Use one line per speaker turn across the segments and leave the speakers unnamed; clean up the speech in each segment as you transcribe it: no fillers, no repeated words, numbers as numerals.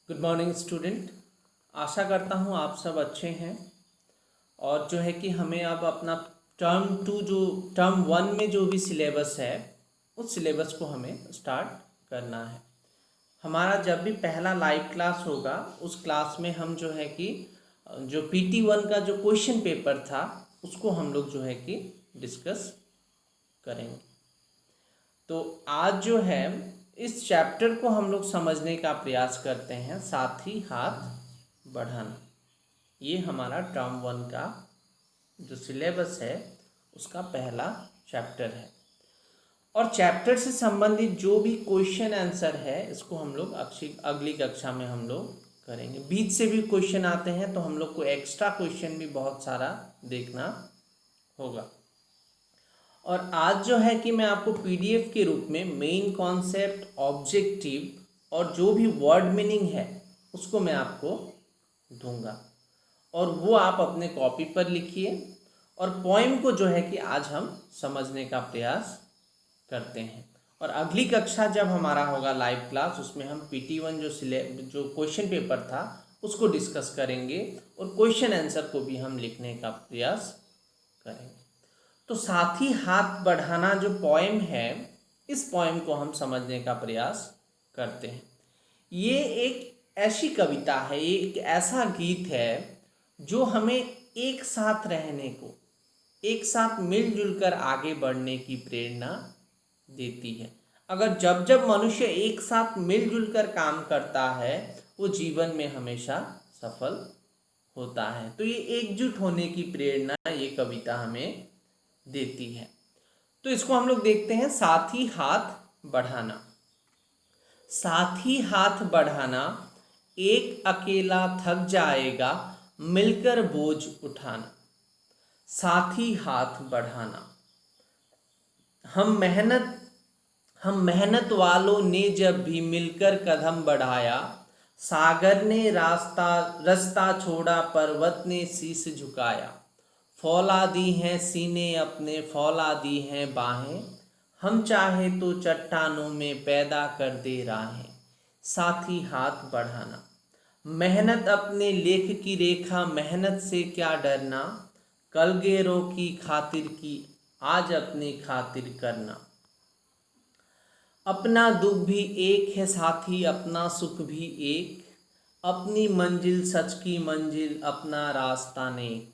Good morning student. आशा करता हूँ आप सब अच्छे हैं। और जो है कि हमें अब अपना टर्म वन में जो भी सिलेबस है उस सिलेबस को हमें स्टार्ट करना है। हमारा जब भी पहला लाइव क्लास होगा उस क्लास में हम जो है कि जो PT1 का जो क्वेश्चन पेपर था उसको हम लोग जो है कि डिस्कस करेंगे। तो आज जो है इस चैप्टर को हम लोग समझने का प्रयास करते हैं, साथ ही हाथ बढ़ाना। ये हमारा टर्म वन का जो सिलेबस है उसका पहला चैप्टर है। और चैप्टर से संबंधित जो भी क्वेश्चन आंसर है इसको हम लोग अगली कक्षा में हम लोग करेंगे। बीच से भी क्वेश्चन आते हैं तो हम लोग को एक्स्ट्रा क्वेश्चन भी बहुत सारा देखना होगा। और आज जो है कि मैं आपको PDF के रूप में मेन कॉन्सेप्ट, ऑब्जेक्टिव और जो भी वर्ड मीनिंग है उसको मैं आपको दूंगा और वो आप अपने कॉपी पर लिखिए। और पोएम को जो है कि आज हम समझने का प्रयास करते हैं। और अगली कक्षा जब हमारा होगा लाइव क्लास उसमें हम PT1 जो क्वेश्चन पेपर था उसको डिस्कस करेंगे और क्वेश्चन आंसर को भी हम लिखने का प्रयास करेंगे। तो साथ ही हाथ बढ़ाना जो पोएम है इस पोएम को हम समझने का प्रयास करते हैं। ये एक ऐसी कविता है, ये एक ऐसा गीत है जो हमें एक साथ रहने को, एक साथ मिलजुल कर आगे बढ़ने की प्रेरणा देती है। अगर जब जब मनुष्य एक साथ मिलजुल कर काम करता है वो जीवन में हमेशा सफल होता है। तो ये एकजुट होने की प्रेरणा ये कविता हमें देती है। तो इसको हम लोग देखते हैं। साथ ही हाथ बढ़ाना। साथ ही हाथ बढ़ाना, एक अकेला थक जाएगा, मिलकर बोझ उठाना। साथ ही हाथ बढ़ाना। हम मेहनत वालों ने जब भी मिलकर कदम बढ़ाया, सागर ने रास्ता छोड़ा, पर्वत ने शीश झुकाया। फौला दी हैं सीने अपने, फौला दी हैं बाहें, हम चाहे तो चट्टानों में पैदा कर दे राहें। साथ ही हाथ बढ़ाना। मेहनत अपने लेख की रेखा, मेहनत से क्या डरना, कलगेरों की खातिर की आज अपनी खातिर करना। अपना दुख भी एक है साथी, अपना सुख भी एक, अपनी मंजिल सच की मंजिल, अपना रास्ता नेक।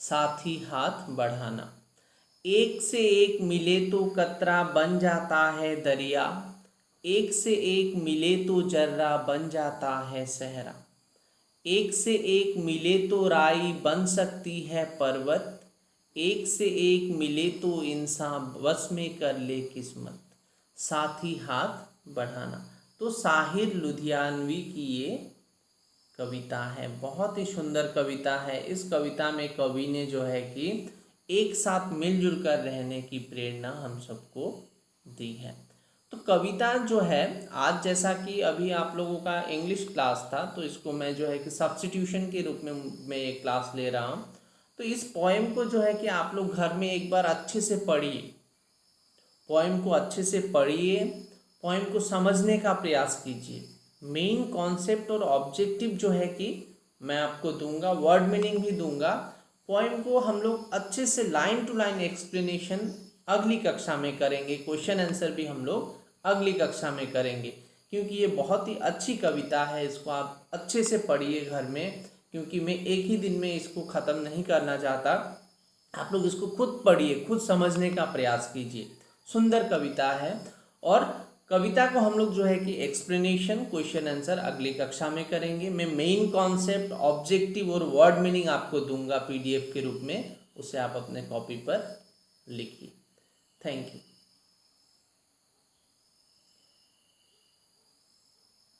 साथ ही हाथ बढ़ाना। एक से एक मिले तो कतरा बन जाता है दरिया, एक से एक मिले तो जर्रा बन जाता है सहरा। एक से एक मिले तो राई बन सकती है पर्वत, एक से एक मिले तो इंसान बस में कर ले किस्मत। साथ ही हाथ बढ़ाना। तो साहिर लुधियानवी की ये कविता है, बहुत ही सुंदर कविता है। इस कविता में कवि ने जो है कि एक साथ मिलजुल कर रहने की प्रेरणा हम सबको दी है। तो कविता जो है आज, जैसा कि अभी आप लोगों का इंग्लिश क्लास था तो इसको मैं जो है कि सब्स्टिट्यूशन के रूप में मैं ये क्लास ले रहा हूँ। तो इस पोएम को जो है कि आप लोग घर में एक बार अच्छे से पढ़िए, पोएम को अच्छे से पढ़िए, पोएम को समझने का प्रयास कीजिए। मेन कॉन्सेप्ट और ऑब्जेक्टिव जो है कि मैं आपको दूंगा, वर्ड मीनिंग भी दूंगा। पोएम को हम लोग अच्छे से लाइन टू लाइन एक्सप्लेनेशन अगली कक्षा में करेंगे, क्वेश्चन आंसर भी हम लोग अगली कक्षा में करेंगे, क्योंकि ये बहुत ही अच्छी कविता है। इसको आप अच्छे से पढ़िए घर में, क्योंकि मैं एक ही दिन में इसको ख़त्म नहीं करना चाहता। आप लोग इसको खुद पढ़िए, खुद समझने का प्रयास कीजिए। सुंदर कविता है। और कविता को हम लोग जो है कि एक्सप्लेनेशन, क्वेश्चन आंसर अगली कक्षा में करेंगे। मैं मेन कॉन्सेप्ट, ऑब्जेक्टिव और वर्ड मीनिंग आपको दूंगा PDF के रूप में, उसे आप अपने कॉपी पर लिखिए। Thank you.